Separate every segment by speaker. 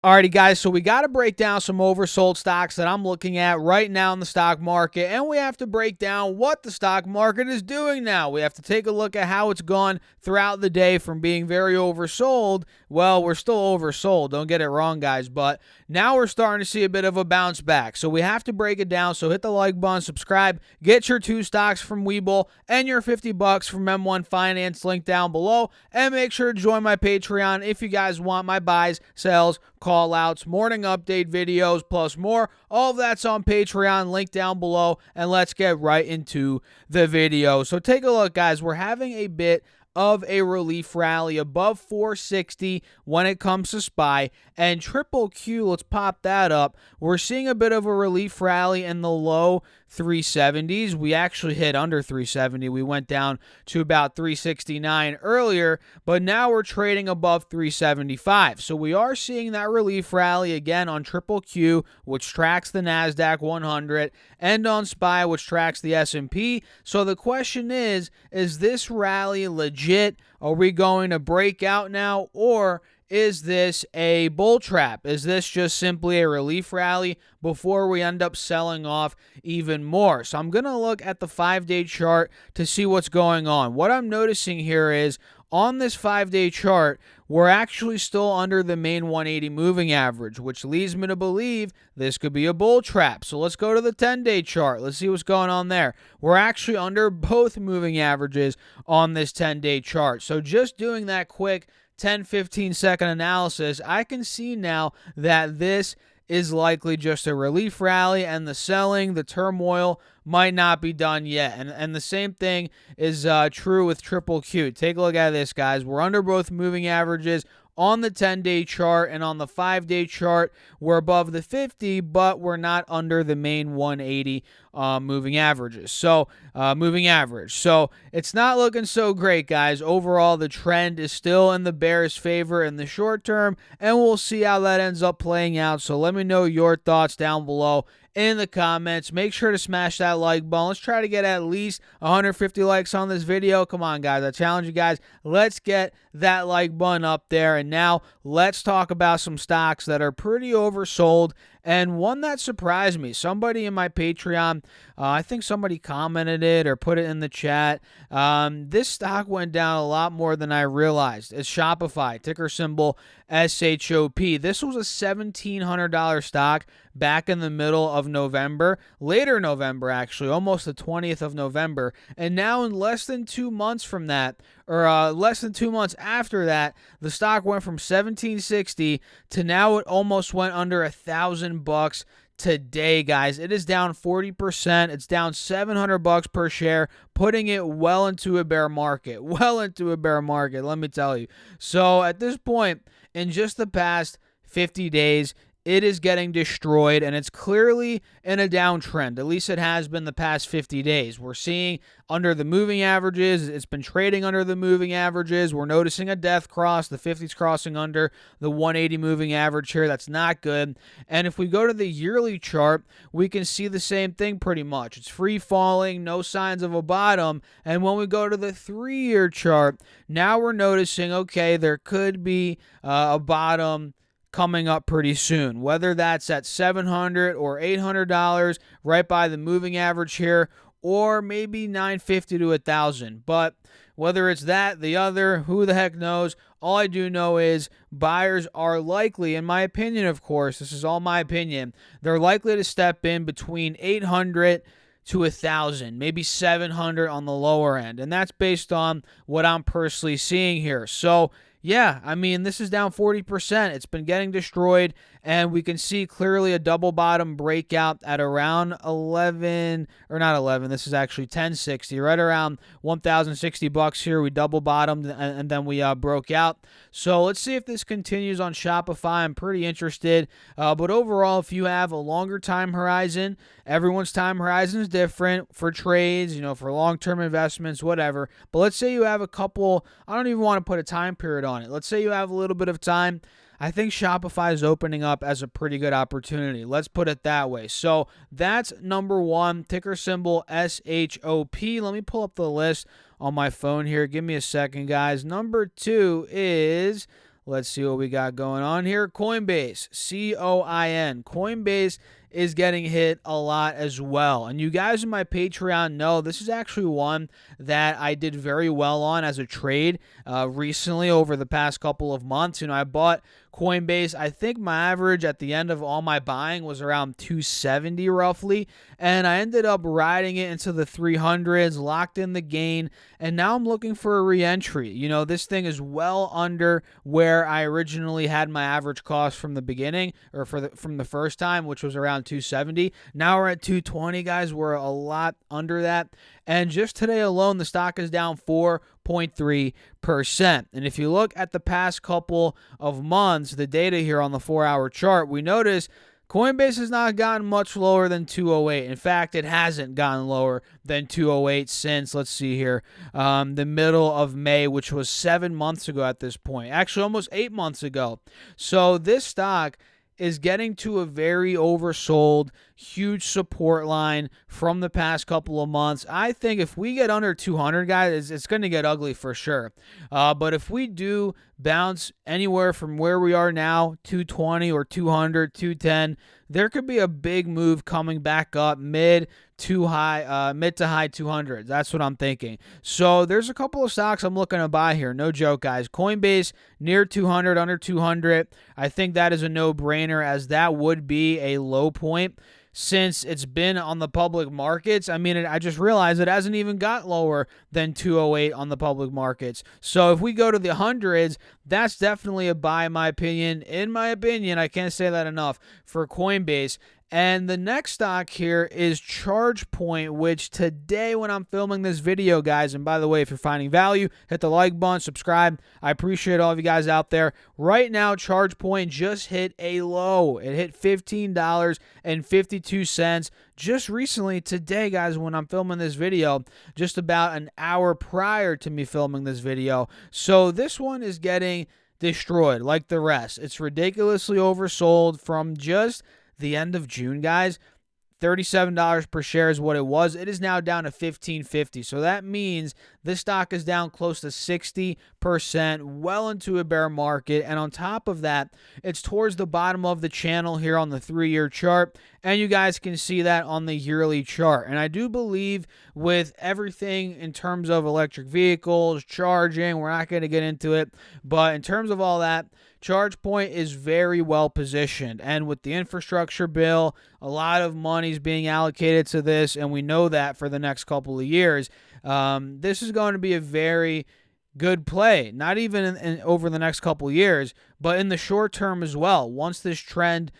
Speaker 1: Alrighty, guys, so we got to break down some oversold stocks that I'm looking at right now in the stock market, and we have to break down what the stock market is doing now. We have to take a look at how it's gone throughout the day from being very oversold. Well, we're still oversold, don't get it wrong, guys, but now we're starting to see a bit of a bounce back. So we have to break it down, so hit the like button, subscribe, get your 2 stocks from Webull, and your $50 from M1 Finance, link down below, and make sure to join my Patreon if you guys want my buys, sells, call outs, morning update videos, plus more. All of that's on Patreon, link down below, and let's get right into the video. So take a look, guys. We're having a bit of a relief rally above 460 when it comes to SPY, and triple Q, let's pop that up. We're seeing a bit of a relief rally in the low 370s. We actually hit under 370. We went down to about 369 earlier, but now we're trading above 375. So we are seeing that relief rally again on triple Q, which tracks the NASDAQ 100, and on SPY, which tracks the S&P. So the question is this rally legit? Are we going to break out now, or is this a bull trap? Is this just simply a relief rally before we end up selling off even more? So I'm going to look at the 5-day chart to see what's going on. What I'm noticing here is on this 5-day chart, we're actually still under the main 180 moving average, which leads me to believe this could be a bull trap. So let's go to the 10-day chart. Let's see what's going on there. We're actually under both moving averages on this 10-day chart. So just doing that quick 10-15 second analysis, I can see now that this is likely just a relief rally, and the selling, the turmoil might not be done yet. And the same thing is true with triple Q. Take a look at this, guys. We're under both moving averages on the 10-day chart, and on the 5-day chart, we're above the 50, but we're not under the main 180 moving averages. So, moving average. So, it's not looking so great, guys. Overall, the trend is still in the bears' favor in the short term, and we'll see how that ends up playing out. So, let me know your thoughts down below in the comments. Make sure to smash that like button. Let's try to get at least 150 likes on this video. Come on, guys. I challenge you guys. Let's get that like button up there. And now let's talk about some stocks that are pretty oversold, and one that surprised me. Somebody in my Patreon, I think somebody commented it or put it in the chat. This stock went down a lot more than I realized. It's Shopify, ticker symbol SHOP. This was a $1,700 stock back in the middle of November, later November actually, almost the 20th of November. And now in less than 2 months from that, or less than 2 months after that, the stock went from $1,760 to now it almost went under $1,000 today, guys. It is down 40%. It's down $700 per share, putting it well into a bear market. Well into a bear market, let me tell you. So at this point, in just the past 50 days, it is getting destroyed, and it's clearly in a downtrend. At least it has been the past 50 days. We're seeing under the moving averages. It's been trading under the moving averages. We're noticing a death cross. The 50's crossing under the 180 moving average here. That's not good. And if we go to the yearly chart, we can see the same thing pretty much. It's free falling, no signs of a bottom. And when we go to the 3-year chart, now we're noticing, okay, there could be a bottom coming up pretty soon, whether that's at $700 or $800 right by the moving average here, or maybe $950 to $1,000. But whether it's that, the other, who the heck knows? All I do know is buyers are likely, in my opinion, of course, this is all my opinion, they're likely to step in between $800 to $1,000, maybe $700 on the lower end. And that's based on what I'm personally seeing here. So yeah, I mean, this is down 40%. It's been getting destroyed, and we can see clearly a double bottom breakout at around 11, or not 11, this is actually 1060, right around $1,060 here. We double bottomed, and then we broke out. So let's see if this continues on Shopify. I'm pretty interested. But overall, if you have a longer time horizon, everyone's time horizon is different for trades, for long-term investments, whatever. But let's say you have a couple, I don't even want to put a time period on it. Let's say you have a little bit of time. I think Shopify is opening up as a pretty good opportunity. Let's put it that way. So that's number one, ticker symbol SHOP. Let me pull up the list on my phone here. Give me a second, guys. Number two is, Let's see what we got going on here. Coinbase, COIN. Coinbase is getting hit a lot as well. And you guys in my Patreon know this is actually one that I did very well on as a trade recently over the past couple of months. I bought Coinbase. I think my average at the end of all my buying was around 270 roughly, and I ended up riding it into the 300s, locked in the gain, and now I'm looking for a re-entry. This thing is well under where I originally had my average cost from the beginning, or from the first time, which was around 270. Now we're at 220, guys. We're a lot under that. And just today alone, the stock is down 4.3%. And if you look at the past couple of months, the data here on the 4-hour chart, we notice Coinbase has not gotten much lower than 208. In fact, it hasn't gotten lower than 208 since, let's see here, the middle of May, which was 7 months ago at this point. Actually, almost 8 months ago. So this stock is getting to a very oversold, huge support line from the past couple of months. I think if we get under 200, guys, it's going to get ugly for sure. But if we do bounce anywhere from where we are now, 220 or 200, 210, there could be a big move coming back up mid to high 200s. That's what I'm thinking. So there's a couple of stocks I'm looking to buy here. No joke, guys. Coinbase near 200, under 200. I think that is a no-brainer, as that would be a low point since it's been on the public markets. I mean, I just realized it hasn't even got lower than 208 on the public markets. So if we go to the hundreds, that's definitely a buy, in my opinion. In my opinion, I can't say that enough for Coinbase. And the next stock here is ChargePoint, which today when I'm filming this video, guys, and by the way, if you're finding value, hit the like button, subscribe. I appreciate all of you guys out there. Right now, ChargePoint just hit a low. It hit $15.52 just recently today, guys, when I'm filming this video, just about an hour prior to me filming this video. So this one is getting destroyed like the rest. It's ridiculously oversold from just the end of June, guys. $37 per share is what it was. It is now down to $15.50. So that means this stock is down close to 60%, well into a bear market. And on top of that, it's towards the bottom of the channel here on the 3-year chart. And you guys can see that on the yearly chart. And I do believe with everything in terms of electric vehicles, charging, we're not going to get into it, but in terms of all that, ChargePoint is very well positioned. And with the infrastructure bill, a lot of money is being allocated to this, and we know that for the next couple of years. This is going to be a very good play, not even over the next couple of years, but in the short term as well. Once this trend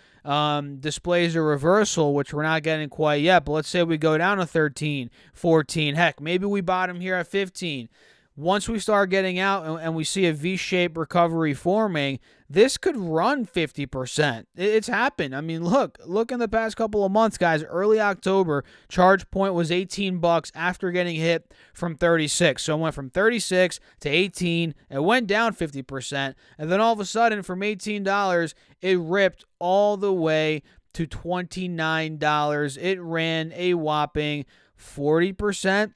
Speaker 1: displays a reversal, which we're not getting quite yet, but let's say we go down to 13, 14, heck, maybe we bottom here at 15. Once we start getting out and we see a V-shaped recovery forming, this could run 50%. It's happened. I mean, look in the past couple of months, guys. Early October, ChargePoint was $18 after getting hit from 36. So it went from 36 to 18. It went down 50%. And then all of a sudden, from $18, it ripped all the way to $29. It ran a whopping 40%.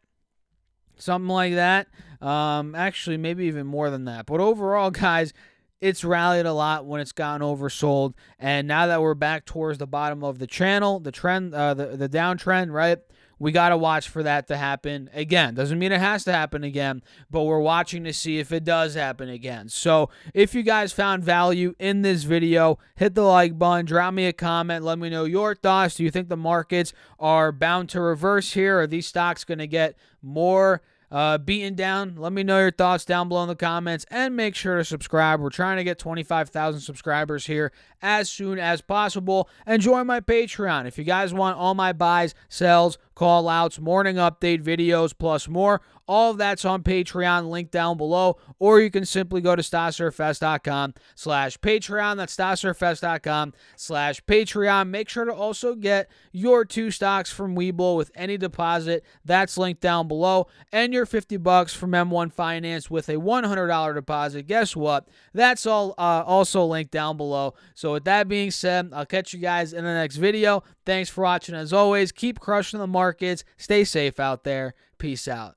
Speaker 1: Something like that. Actually, maybe even more than that. But overall, guys, it's rallied a lot when it's gotten oversold. And now that we're back towards the bottom of the channel, the trend, the downtrend, right? We got to watch for that to happen again. Doesn't mean it has to happen again, but we're watching to see if it does happen again. So if you guys found value in this video, hit the like button, drop me a comment, let me know your thoughts. Do you think the markets are bound to reverse here? Are these stocks going to get more beaten down? Let me know your thoughts down below in the comments, and make sure to subscribe. We're trying to get 25,000 subscribers here as soon as possible, and join my Patreon if you guys want all my buys, sells, call outs, morning update videos, plus more. All of that's on Patreon, link down below, or you can simply go to StasserFest.com/Patreon. That's StasserFest.com/Patreon. Make sure to also get your 2 stocks from Webull with any deposit. That's linked down below. And your $50 from M1 Finance with a $100 deposit. Guess what? That's all also linked down below. So with that being said, I'll catch you guys in the next video. Thanks for watching. As always, keep crushing the markets. Stay safe out there. Peace out.